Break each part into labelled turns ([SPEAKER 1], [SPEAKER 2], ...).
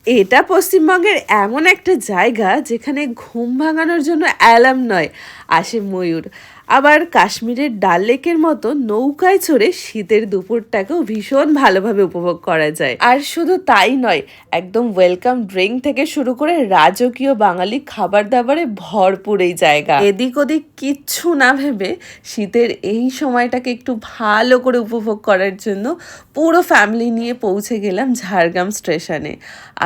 [SPEAKER 1] এটা পশ্চিমবঙ্গের এমন একটা জায়গা যেখানে ঘুম ভাঙানোর জন্য অ্যালার্ম নয়, আসে ময়ূর। আবার কাশ্মীরের ডাল লেকের মতো নৌকায় চড়ে শীতের দুপুরটাকেও ভীষণ ভালোভাবে উপভোগ করা যায়। আর শুধু তাই নয়, একদম ওয়েলকাম ড্রিঙ্ক থেকে শুরু করে রাজকীয় বাঙালি খাবার দাবারে ভরপুর এই জায়গা। এদিক ওদিক কিচ্ছু না ভেবে শীতের এই সময়টাকে একটু ভালো করে উপভোগ করার জন্য পুরো ফ্যামিলি নিয়ে পৌঁছে গেলাম ঝাড়গ্রাম স্টেশনে।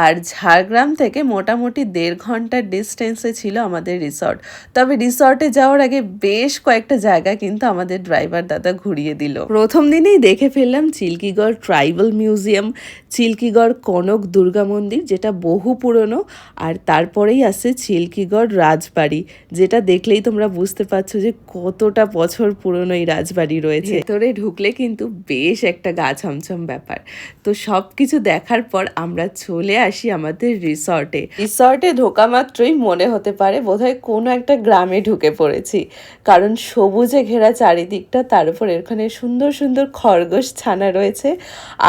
[SPEAKER 1] আর ঝাড়গ্রাম থেকে মোটামুটি 1.5 ঘন্টার ডিস্টেন্সে ছিল আমাদের রিসর্ট। তবে রিসর্টে যাওয়ার আগে বেশ কয়েকটা জায়গা কিন্তু আমাদের ড্রাইভার দাদা ঘুরিয়ে দিল। প্রথম দিনেই দেখে ফেললাম চিল্কিগড় ট্রাইবাল মিউজিয়াম, চিল্কিগড় কনক দুর্গা মন্দির যেটা বহু পুরনো, আর তারপরেই আছে চিল্কিগড় রাজবাড়ি, যেটা দেখলেই তোমরা বুঝতে পারছো যে কতটা বছর পুরনো এই রাজবাড়ি রয়েছে। ভেতরে ঢুকলে কিন্তু বেশ একটা গা ছমছম ব্যাপার। তো সব কিছু দেখার পর আমরা চলে আসি আমাদের রিসর্টে। রিসর্টে ঢোকা মাত্রই মনে হতে পারে বোধহয় কোনো একটা গ্রামে ঢুকে পড়েছি, কারণ সবুজে ঘেরা চারিদিকটা, তার উপর এখানে সুন্দর সুন্দর খরগোশ ছানা রয়েছে,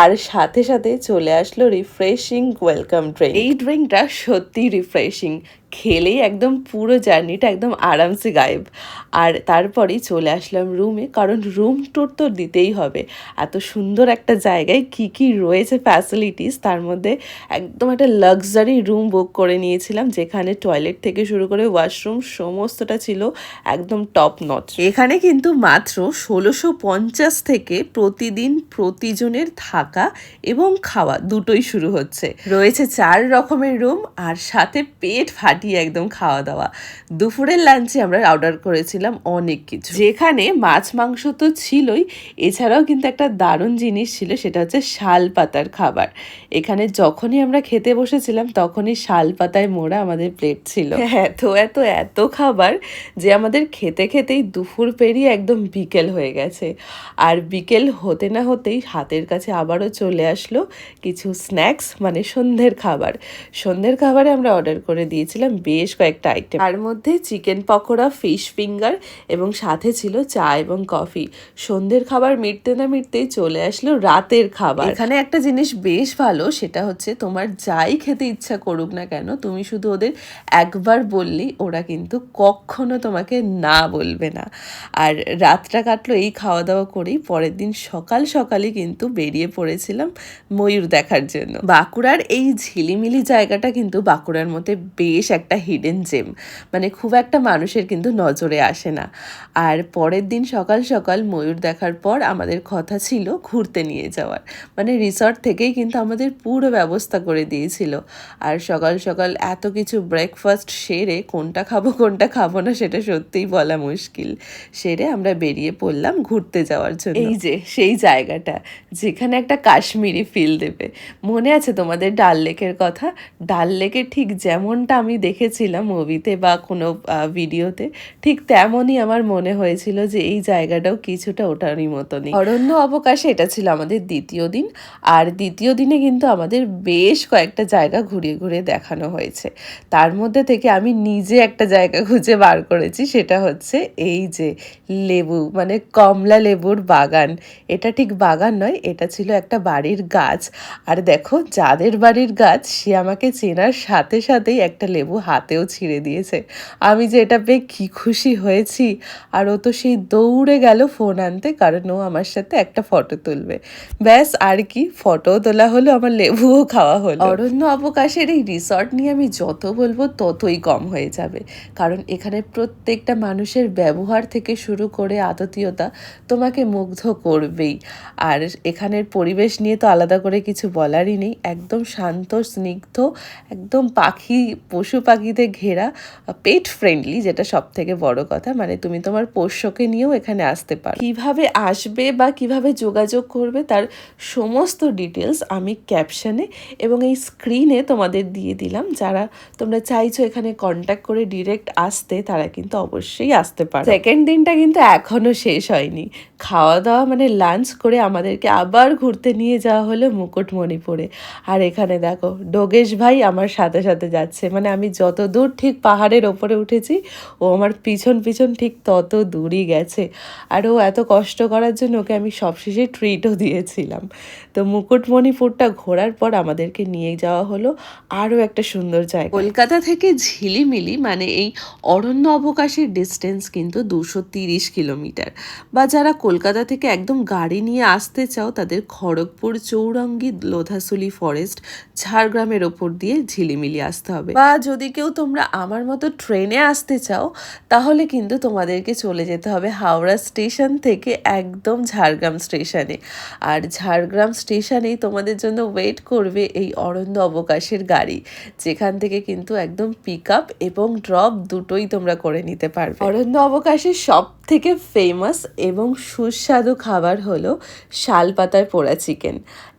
[SPEAKER 1] আর সাথে সাথে চলে আসলো রিফ্রেশিং ওয়েলকাম ড্রিঙ্ক। এই ড্রিঙ্কটা সত্যি রিফ্রেশিং, খেলেই একদম পুরো জার্নিটা একদম আরামসে গায়েব। আর তারপরেই চলে আসলাম রুমে, কারণ রুম ট্যুর তো দিতেই হবে। এত সুন্দর একটা জায়গায় কি কি রয়েছে ফ্যাসিলিটিস, তার মধ্যে একদম একটা লাক্সারি রুম বুক করে নিয়েছিলাম, যেখানে টয়লেট থেকে শুরু করে ওয়াশরুম সমস্তটা ছিল একদম টপ নচ। এখানে কিন্তু মাত্র 1650 থেকে প্রতিদিন প্রতিজনের থাকা এবং খাওয়া দুটোই শুরু হচ্ছে। রয়েছে 4 রকমের রুম, আর সাথে পেট ফাটিয়ে একদম খাওয়া দাওয়া। দুপুরের লাঞ্চে আমরা অর্ডার করেছিলাম অনেক কিছু, যেখানে মাছ মাংস তো ছিলই, এছাড়াও কিন্তু একটা দারুণ জিনিস ছিল, সেটা হচ্ছে শাল পাতার খাবার। এখানে যখনই আমরা খেতে বসেছিলাম তখনই শাল পাতায় মোড়া আমাদের প্লেট ছিল। এত এত এত খাবার যে আমাদের খেতে খেতেই দুপুর পেরিয়ে একদম বিকেল হয়ে গেছে। আর বিকেল হতে না হতেই হাতের কাছে আবারও চলে আসলো কিছু স্ন্যাক্স, মানে সন্ধ্যের খাবার। সন্ধ্যের খাবারে আমরা অর্ডার করে দিয়েছিলাম বেশ কয়েকটা আইটেম, তার মধ্যে চিকেন পকোড়া, ফিশ ফিঙ্গার এবং সাথে ছিল চা এবং কফি। সন্ধ্যের খাবার মিটতে না মিটতেই চলে আসলো রাতের খাবার। এখানে একটা জিনিস বেশ ভালো, সেটা হচ্ছে তোমার যাই খেতে ইচ্ছা করুক না কেন, তুমি শুধু ওদের একবার বললেই ওরা কিন্তু কখনো তোমাকে না বলবে না। আর রাতটা কাটলো এই খাওয়া দাওয়া করেই। পরের দিন সকাল সকালই কিন্তু বেরিয়ে পড়েছিলাম ময়ূর দেখার জন্য। বাঁকুড়ার এই ঝিলিমিলি জায়গাটা কিন্তু বাঁকুড়ার মধ্যে বেশ একটা হিডেন জেম, মানে খুব একটা মানুষের কিন্তু নজরে আসে না। আর পরের দিন সকাল সকাল ময়ূর দেখার পর আমাদের কথা ছিল ঘুরতে নিয়ে যাওয়ার, মানে রিসর্ট থেকেই কিন্তু আমাদের পুরো ব্যবস্থা করে দিয়েছিল। আর সকাল সকাল এত কিছু ব্রেকফাস্ট সেরে কোনটা খাবো না সেটা সত্যিই বলা মুশকিল। সেরে আমরা বেরিয়ে পড়লাম ঘুরতে যাওয়ার জন্য। এই যে সেই জায়গাটা যেখানে একটা কাশ্মীরি ফিল দেবে। মনে আছে তোমাদের ডাল লেকের কথা? ডাল লেকে ঠিক যেমনটা আমি দেখেছিলাম মুভিতে বা কোনো ভিডিওতে, ঠিক তেমনই আমার মনে হয়েছিল যে এই জায়গাটাও কিছুটা ওটারই মতনই। অরণ্য অবকাশে এটা ছিল আমাদের দ্বিতীয় দিন। আর দ্বিতীয় দিনে কিন্তু আমাদের বেশ কয়েকটা জায়গা ঘুরিয়ে ঘুরিয়ে দেখানো হয়েছে। তার মধ্যে থেকে আমি নিজে একটা জায়গা খুঁজে বার করেছি, সেটা হচ্ছে এই যে লেবু, মানে কমলা লেবুর বাগান। এটা ঠিক বাগান নয়, এটা ছিল একটা বাড়ির গাছ। আর দেখো, যাদের বাড়ির গাছ সে আমাকে চেনার সাথে সাথেই একটা লেবু হাতেও ছিঁড়ে দিয়েছে। আমি যে এটা পেয়ে কি খুশি হয়েছি। আর ও তো সেই দৌড়ে গেল ফোন আনতে, কারণ ও আমার সাথে একটা ফটো তুলবে। ব্যাস, আর কি, ফটোও তোলা হলো, আমার লেবুও খাওয়া হলো। অরণ্য অবকাশের এই রিসর্ট নিয়ে আমি যত বলবো ততই কম হয়ে যাবে, কারণ এখানে প্রত্যেকটা মানুষের ব্যবহার থেকে শুরু করে আতিথেয়তা তোমাকে মুগ্ধ করবেই। আর এখানের পরিবেশ নিয়ে তো আলাদা করে কিছু বলারই নেই, একদম শান্ত স্নিগ্ধ, একদম পশু পাখিতে ঘেরা, পেট ফ্রেন্ডলি, যেটা সব থেকে বড় কথা। মানে তুমি তোমার পোষ্যকে নিয়েও এখানে আসতে পারো। কিভাবে আসবে বা কিভাবে যোগাযোগ করবে তার সমস্ত ডিটেলস আমি ক্যাপশনে এবং এই স্ক্রিনে তোমাদের দিয়ে দিলাম। যারা তোমরা চাইছো এখানে কন্ট্যাক্ট করে ডিরেক্ট আসতে, তারা কিন্তু অবশ্যই আসতে পারো। সেকেন্ড দিনটা কিন্তু এখনো শেষ হয়নি। খাওয়া দাওয়া মানে লাঞ্চ করে আমাদেরকে আবার ঘুরতে নিয়ে যাওয়া হলো মুকুটমণিপুরে। আর এখানে দেখো ডোগেশ ভাই আমার সাথে সাথে যাচ্ছে, মানে আমি যত দূর ঠিক পাহাড়ের ওপরে উঠেছি ও আমার পিছন পিছন ঠিক তত দূরই গেছে। আর ও এত কষ্ট করার জন্য ওকে আমি সবশেষে ট্রিটও দিয়েছিলাম। তো মুকুটমণিপুরটা ঘোরার পর আমাদেরকে নিয়ে যাওয়া হলো আরও একটা সুন্দর জায়গা। কলকাতা থেকে ঝিলিমিলি মানে এই অরণ্য অবকাশের ডিস্টেন্স কিন্তু 230 কিলোমিটার। বা যারা কলকাতা থেকে একদম গাড়ি নিয়ে আসতে চাও তাদের খড়গপুর, চৌরঙ্গী, লোধাশুলি ফরেস্ট, ঝাড়গ্রামের ওপর দিয়ে ঝিলিমিলি আসতে হবে। বা যদি কেউ তোমরা আমার মতো ট্রেনে আসতে চাও তাহলে কিন্তু তোমাদেরকে চলে যেতে হবে হাওড়া স্টেশন থেকে একদম ঝাড়গ্রাম স্টেশনে। আর ঝাড়গ্রাম স্টেশনেই তোমাদের জন্য ওয়েট করবে এই অরণ্য অবকাশের গাড়ি, যেখান থেকে কিন্তু একদম পিক আপ এবং ড্রপ দুটোই তোমরা করে নিতে পারবে। অরণ্য অবকাশের সব থেকে ফেমাস এবং সুস্বাদু খাবার হলো শালপাতায় পোড়া চিকেন।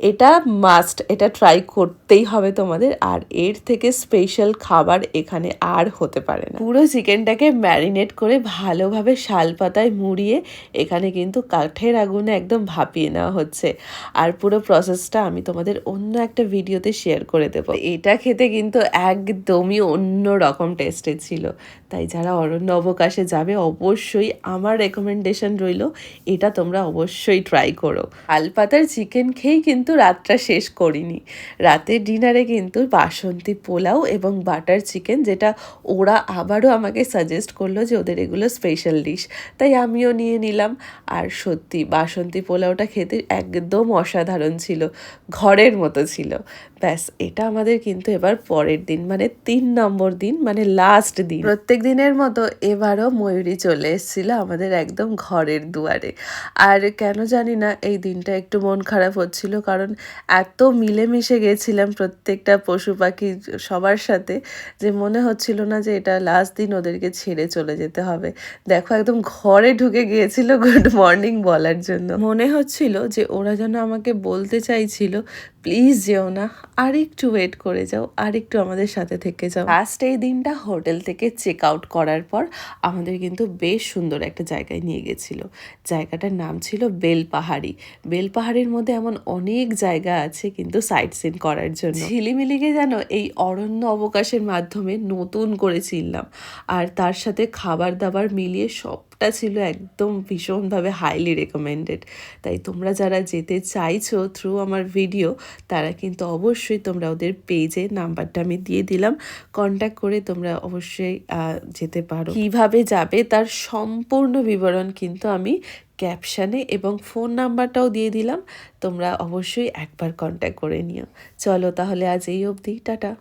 [SPEAKER 1] এটা মাস্ট, এটা ট্রাই করতেই হবে তোমাদের। আর এর থেকে স্পেশাল খাবার এখানে আর হতে পারে না। পুরো চিকেনটাকে ম্যারিনেট করে ভালোভাবে শালপাতায় মুড়িয়ে এখানে কিন্তু কাঠের আগুনে একদম ভাপিয়ে নেওয়া হচ্ছে। আর পুরো প্রসেসটা আমি তোমাদের অন্য একটা ভিডিওতে শেয়ার করে দেবো। এটা খেতে কিন্তু একদমই অন্য রকম টেস্টের ছিল। তাই যারা অরণ্য অবকাশে যাবে অবশ্যই আমার রেকমেন্ডেশন রইল, এটা তোমরা অবশ্যই ট্রাই করো। আলপাতার চিকেন খেয়েই কিন্তু রাতটা শেষ করিনি। রাতের ডিনারে কিন্তু বাসন্তী পোলাও এবং বাটার চিকেন, যেটা ওরা আবারও আমাকে সাজেস্ট করলো যে ওদের এগুলো স্পেশাল ডিশ, তাই আমিও নিয়ে নিলাম। আর সত্যি বাসন্তী পোলাওটা খেতে একদম অসাধারণ ছিল, ঘরের মতো ছিল। ব্যাস, এটা আমাদের কিন্তু এবার পরের দিন মানে 3 নম্বর দিন, মানে লাস্ট দিন। প্রত্যেক দিনের মতো এবারও ময়ূরী চলে এসেছিল আমাদের একদম ঘরের দুয়ারে। আর কেন জানি না এই দিনটা একটু মন খারাপ হচ্ছিল, কারণ এত মিলেমিশে গেছিলাম প্রত্যেকটা পশু পাখি সবার সাথে, যে মনে হচ্ছিল না যে এটা লাস্ট দিন ওদেরকে ছেড়ে চলে যেতে হবে। দেখো একদম ঘরে ঢুকে গিয়েছিল গুড মর্নিং বলার জন্য। মনে হচ্ছিল যে ওরা যেন আমাকে বলতে চাইছিল প্লিজ যেও না, আর একটু ওয়েট করে যাও, আর একটু আমাদের সাথে থেকে যাও। লাস্ট এই দিনটা হোটেল থেকে চেক আউট করার পর আমাদের কিন্তু বেশ সুন্দর একটা জায়গায় নিয়ে গেছিল। জায়গাটার নাম ছিল বেলপাহাড়ি। বেলপাহাড়ির মধ্যে এমন অনেক জায়গা আছে কিন্তু সাইট সিন করার জন্য। ঝিলিমিলিকে যেন এই অরণ্য অবকাশের মাধ্যমে নতুন করে চিনলাম। আর তার সাথে খাবার দাবার মিলিয়ে সবটা ছিল একদম ভীষণভাবে হাইলি রেকমেন্ডেড। তাই তোমরা যারা যেতে চাইছো থ্রু আমার ভিডিও, তারা কিন্তু অবশ্যই তোমরা ওদের পেজে নাম্বারটা আমি দিয়ে দিলাম, কন্ট্যাক্ট করে তোমরা অবশ্যই যেতে পারো। কিভাবে যাবে তার সম্পূর্ণ বিবরণ কিন্তু আমি ক্যাপশানে এবং ফোন নাম্বারটাও দিয়ে দিলাম, তোমরা অবশ্যই একবার কন্ট্যাক্ট করে নিও। চলো তাহলে আজ এই অবধি, টাটা।